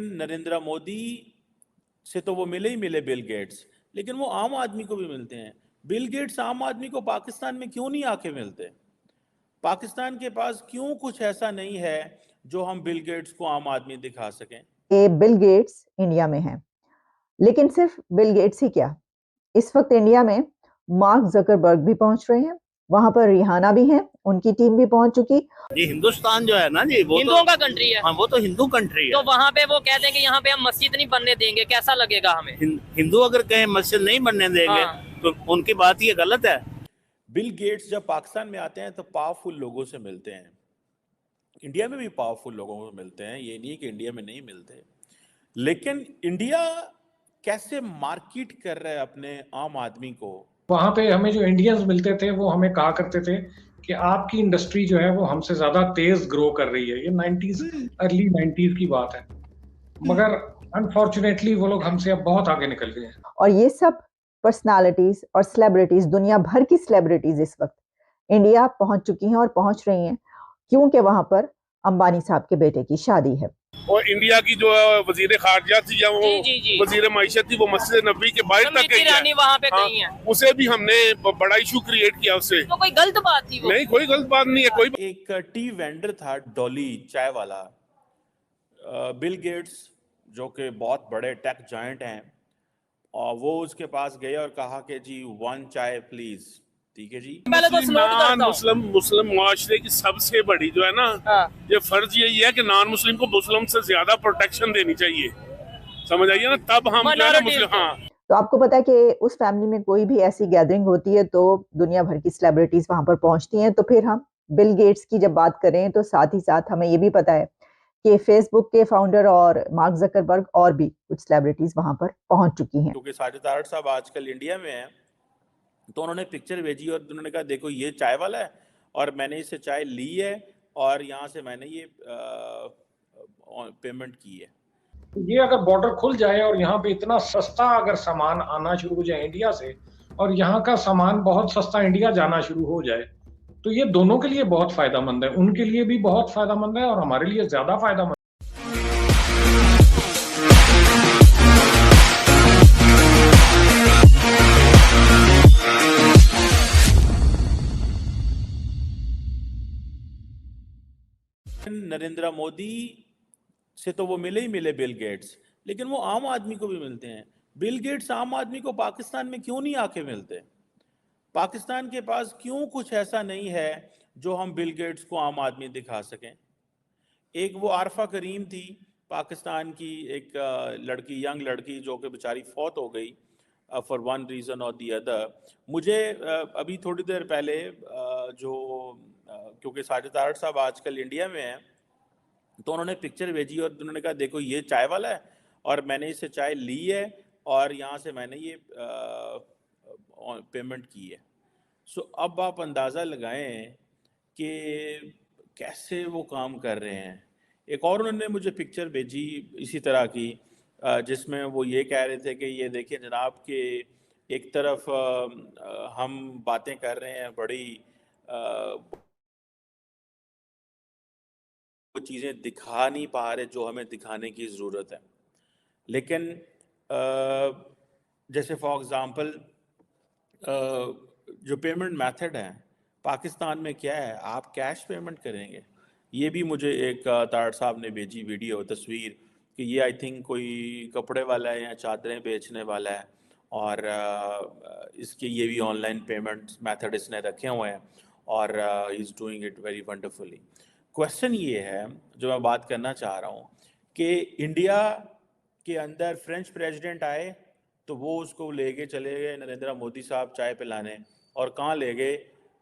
नरेंद्र मोदी से तो वो मिले ही मिले बिल गेट्स, लेकिन वो आम आदमी को भी मिलते हैं। बिल गेट्स आम आदमी को पाकिस्तान में क्यों नहीं आके मिलते? पाकिस्तान के पास क्यों कुछ ऐसा नहीं है जो हम बिल गेट्स को आम आदमी दिखा सकें? ये बिल गेट्स इंडिया में हैं, लेकिन सिर्फ बिल गेट्स ही क्या, इस वक्त इंडिया में मार्क जकरबर्ग भी पहुंच रहे हैं, वहां पर रिहाना भी हैं, उनकी टीम भी पहुंच चुकी। ये हिंदुस्तान जो है ना जी, वो हिंदुओं का कंट्री है। हाँ, वो तो हिंदू कंट्री है। तो वहाँ पे वो कहते हैं कि यहाँ पे हम मस्जिद नहीं बनने देंगे, कैसा लगेगा हमें? हिंदू अगर कहें मस्जिद नहीं बनने देंगे, हाँ। तो उनकी बात ये गलत है। बिल गेट्स जब पाकिस्तान में आते हैं तो पावरफुल लोगों से मिलते हैं। इंडिया में भी पावरफुल लोगों से मिलते हैं, ये नहीं कि इंडिया में नहीं मिलते, लेकिन इंडिया कैसे मार्केट कर रहा है अपने आम आदमी को? वहां पे हमें जो इंडियंस मिलते थे वो हमें कहा करते थे कि आपकी इंडस्ट्री जो है वो हमसे ज्यादा तेज ग्रो कर रही है। ये 90s, अर्ली 90s की बात है, मगर अनफॉर्चुनेटली वो लोग हमसे अब बहुत आगे निकल गए हैं। और ये सब पर्सनालिटीज और सेलिब्रिटीज, दुनिया भर की सेलिब्रिटीज इस वक्त इंडिया पहुंच चुकी हैं और पहुंच रही हैं, क्योंकि वहां पर अंबानी साहब के बेटे की शादी है। और इंडिया की जो वजीर खारजा थी या वो वजीर माइशत थी, वो मस्जिद नबी के बाहर तक गई है, वहाँ पे गई हैं। उसे भी हमने बड़ा इशू क्रिएट किया उससे। तो कोई गलत बात थी वो? नहीं, कोई गलत बात नहीं है। कोई एक टी वेंडर था, डॉली चाय वाला, बिल गेट्स जो कि बहुत बड़े टेक जायंट हैं, और वो उसके पास गए और कहा कि जी 1 चाय प्लीज। ठीक है जी। पहले तो मुस्लिम मुआशरे की सबसे बड़ी जो है ना, ये फर्ज यही है कि नॉन मुस्लिम को मुस्लिम से ज्यादा प्रोटेक्शन देनी चाहिए, समझ आइए ना, तब हम मुस्लिम। हाँ, तो आपको पता है कि उस फैमिली में कोई भी ऐसी गैदरिंग होती है तो दुनिया भर की सेलिब्रिटीज वहां पर पहुंचती हैं। तो फिर हम बिल गेट्स की जब बात करें तो साथ ही साथ हमें ये भी पता है कि फेसबुक के फाउंडर और मार्क जकरबर्ग और भी कुछ सेलिब्रिटीज वहां पर पहुंच चुकी हैं। क्योंकि साजिद आर्ट साहब आजकल इंडिया में हैं, तो उन्होंने पिक्चर भेजी और उन्होंने कहा देखो ये चाय वाला है और मैंने इससे चाय ली है और यहाँ से मैंने ये पेमेंट की है। ये अगर बॉर्डर खुल जाए और यहाँ पे इतना सस्ता अगर सामान आना शुरू हो जाए इंडिया से, और यहाँ का सामान बहुत सस्ता इंडिया जाना शुरू हो जाए, तो ये दोनों के लिए बहुत फायदेमंद है। उनके लिए भी बहुत फायदेमंद है और हमारे लिए ज्यादा फायदेमंद। नरेंद्र मोदी से तो वो मिले ही मिले बिल गेट्स, लेकिन वो आम आदमी को भी मिलते हैं। बिल गेट्स आम आदमी को पाकिस्तान में क्यों नहीं आके मिलते? पाकिस्तान के पास क्यों कुछ ऐसा नहीं है जो हम बिल गेट्स को आम आदमी दिखा सकें? एक वो आरफा करीम थी, पाकिस्तान की एक लड़की, यंग लड़की, जो कि बेचारी फौत हो गई फॉर वन रीज़न और दी अदर। मुझे अभी थोड़ी देर पहले क्योंकि साजिद आर्ट साहब आजकल इंडिया में हैं, तो उन्होंने पिक्चर भेजी और उन्होंने कहा देखो ये चाय वाला है और मैंने इससे चाय ली है और यहाँ से मैंने ये पेमेंट की है। सो अब आप अंदाज़ा लगाएं कि कैसे वो काम कर रहे हैं। एक और उन्होंने मुझे पिक्चर भेजी इसी तरह की, जिसमें वो ये कह रहे थे कि ये देखिए जनाब कि एक तरफ हम बातें कर रहे हैं बड़ी चीज़ें दिखा नहीं पा रहे जो हमें दिखाने की ज़रूरत है, लेकिन जैसे फॉर एग्ज़ाम्पल जो पेमेंट मेथड है पाकिस्तान में क्या है, आप कैश पेमेंट करेंगे। ये भी मुझे एक ताड़ साहब ने भेजी वीडियो तस्वीर कि ये आई थिंक कोई कपड़े वाला है या चादरें बेचने वाला है, और इसके ये भी ऑनलाइन पेमेंट मेथड इसने रखे हुए हैं और is doing it very wonderfully. Question ये है जो मैं बात करना चाह रहा हूँ कि इंडिया के अंदर फ्रेंच प्रेसिडेंट आए तो वो उसको ले गए, चले गए नरेंद्र मोदी साहब चाय पिलाने, और कहाँ ले गए,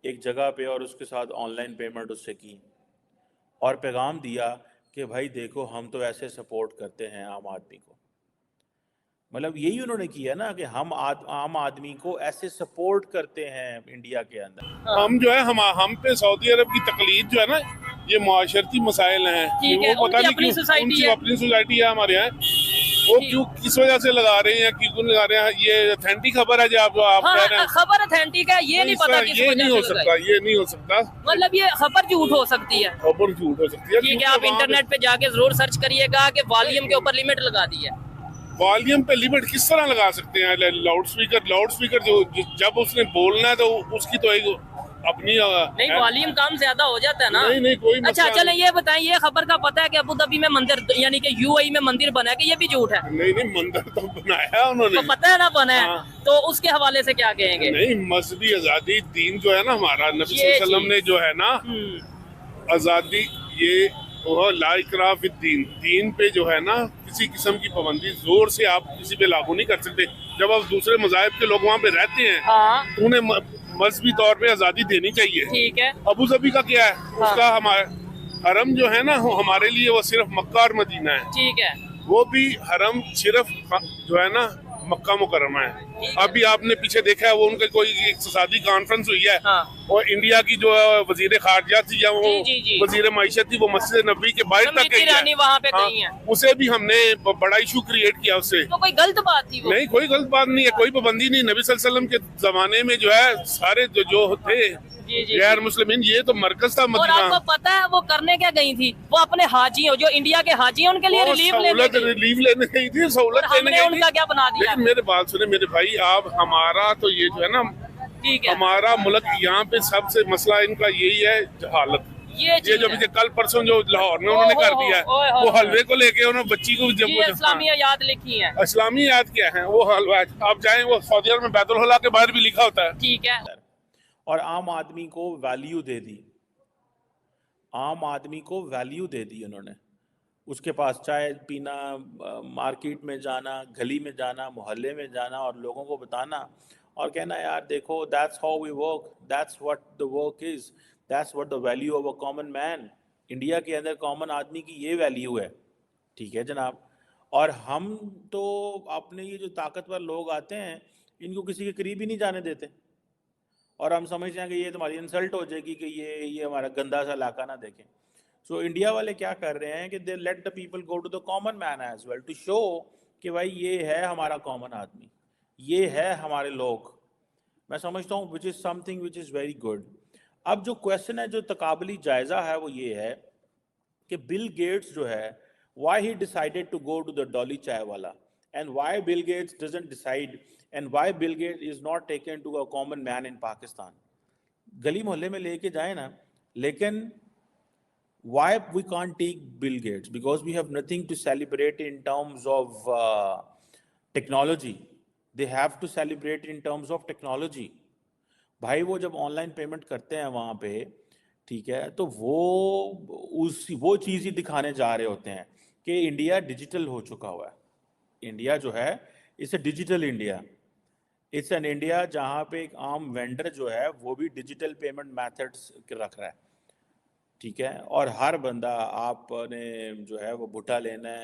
एक जगह पे, और उसके साथ ऑनलाइन पेमेंट उससे की और पैगाम दिया कि भाई देखो हम तो ऐसे सपोर्ट करते हैं आम आदमी को। मतलब यही उन्होंने किया ना कि हम आम आदमी को ऐसे सपोर्ट करते हैं इंडिया के अंदर। हम जो है हम पे सऊदी अरब की तकलीद जो है ना, ये मुआशरती मसाइल हैं, वो पता नहीं अपनी सोसाइटी है हमारे यहाँ, वो क्यों, किस वजह से लगा रहे हैं, क्यों लगा रहे हैं, ये ऑथेंटिक खबर है जो आप हाँ, कह रहे हैं? खबर ऑथेंटिक है, ये नहीं पता किस ये वजह नहीं से हो लगाई। सकता, ये नहीं हो सकता, मतलब ये खबर झूठ हो सकती है। खबर झूठ हो सकती है। ठीक है, आप इंटरनेट पे जाके जरूर सर्च करिएगा कि वॉल्यूम के ऊपर लिमिट लगा दी है। वॉल्यूम पे लिमिट किस तरह लगा सकते हैं? लाउड स्पीकर जब उसने बोलना है तो उसकी तो एक अपनी नहीं, वॉल्यूम कम ज्यादा हो जाता है ना। नहीं कोई अच्छा चले ये बताएं, ये खबर का पता है कि अबू धाबी में मंदिर यानी कि यूएई में मंदिर बना है, कि ये भी झूठ है? नहीं मंदिर तो बनाया उन्होंने, तो पता है ना बना है। हाँ। तो उसके हवाले से क्या कहेंगे? नहीं, मजहबी आजादी दीन जो है ना हमारा, नबी ये सल्लल्लाहु अलैहि वसल्लम ने जो है ना आजादी, ये वो ला इकराह फिद दीन, दीन पे जो है ना किसी किस्म की पाबंदी जोर से आप किसी पे लागू नहीं कर सकते। जब आप दूसरे मज़ाहिब के लोग वहाँ पे रहते हैं हाँ, तो उन्हें मजहबी तौर पे आजादी देनी चाहिए। ठीक है। अबू धाबी का क्या है? उसका हमारा हरम जो है ना, वो हमारे लिए वो सिर्फ मक्का और मदीना है। ठीक है, वो भी हरम सिर्फ जो है ना मक्का मुकरमा है। अभी आपने पीछे देखा है वो उनका कोई इक्तिसादी कॉन्फ्रेंस हुई है, हाँ। और इंडिया की जो वजीर खारजा थी या वो जी। वजीर माइशत थी, वो मस्जिद नबी के बाहर तक स्मृति गई ईरानी है। वहाँ पे हाँ, गई हैं। उसे भी हमने बड़ा इशू क्रिएट किया उससे। तो कोई गलत बात थी वो? नहीं, कोई गलत बात नहीं है, कोई पाबंदी नहीं। नबी सल्लल्लाहु अलैहि वसल्लम के जमाने में जो है सारे जो थे जी। गैर मुस्लिमीन, ये तो मरकज था और मदीना। आपको पता है वो करने क्या गई थी? वो अपने हाजियों, जो इंडिया के हाजी हैं, उनके लिए रिलीफ लेने गई। रिलीफ लेने गई थी, सहूलत और लेने हमने गई उनका थी। क्या बना दिया? लेकिन मेरे बात सुने मेरे भाई, आप हमारा तो ये जो है ना, ठीक है, हमारा मुल्क यहाँ पे सबसे मसला इनका यही है जहालत। ये ये जो चीज़ है। कल परसों जो लाहौर में उन्होंने कर दिया ओए है, हो, वो हलवे को लेके उन्होंने बच्ची को जब ये इस्लामी याद लिखी है। इस्लामी याद क्या है, वो हलवा है। आप जाएं, वो सऊदी अरब में बैतुल होला के बाहर भी लिखा होता है। ठीक है, और आम आदमी को वैल्यू दे दी, आम आदमी को वैल्यू दे दी उन्होंने। उसके पास चाय पीना, मार्केट में जाना, गली में जाना, मोहल्ले में जाना और लोगों को बताना और कहना यार देखो, that's how we work, that's what the work is, that's what the value of a common man. India के अंदर कॉमन आदमी की ये वैल्यू है। ठीक है जनाब। और हम तो अपने ये जो ताकतवर लोग आते हैं, इनको किसी के करीब ही नहीं जाने देते, और हम समझते हैं कि ये तुम्हारी इंसल्ट हो जाएगी कि ये हमारा गंदा सा इलाका ना देखें। सो इंडिया वाले क्या कर रहे हैं कि they let the people go to the common man as well, to show कि भाई ये है हमारा कॉमन आदमी, ये है हमारे लोग। मैं समझता हूँ which is something which is very good. अब जो क्वेश्चन है, जो तकाबली जायज़ा है, वो ये है कि बिल गेट्स जो है, why he decided to go to the Dolly Chai wala, and why Bill Gates doesn't decide, and why Bill Gates is not taken to a common man in Pakistan. गली मोहल्ले में लेके जाए ना, लेकिन why we can't take Bill Gates? Because we have nothing to celebrate in terms of technology. They have to celebrate in terms of technology. भाई वो जब ऑनलाइन पेमेंट करते हैं वहाँ पे, ठीक है, तो वो चीज़ ही दिखाने जा रहे होते हैं कि इंडिया डिजिटल हो चुका हुआ है। इंडिया जो है, it's a digital India, it's an India जहाँ पे एक आम वेंडर जो है वो भी डिजिटल पेमेंट मेथड्स रख रहा है। ठीक है, और हर बंदा, आपने जो है वो भुट्टा लेना है,